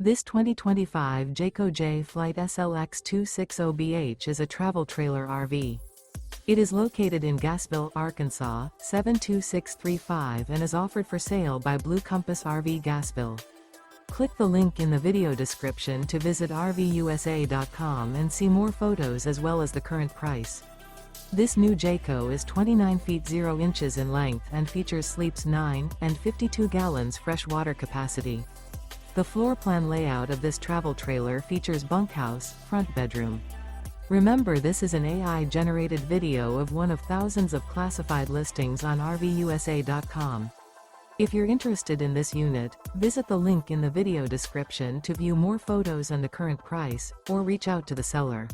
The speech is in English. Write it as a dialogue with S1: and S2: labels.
S1: This 2025 Jayco Jay Flight SLX 260BH is a travel trailer RV. It is located in Gassville, Arkansas, 72635 and is offered for sale by Blue Compass RV Gassville. Click the link in the video description to visit RVUSA.com and see more photos as well as the current price. This new Jayco is 29 feet 0 inches in length and features sleeps 9 and 52 gallons fresh water capacity. The floor plan layout of this travel trailer features bunkhouse, front bedroom. Remember, this is an AI-generated video of one of thousands of classified listings on RVUSA.com. If you're interested in this unit, visit the link in the video description to view more photos and the current price, or reach out to the seller.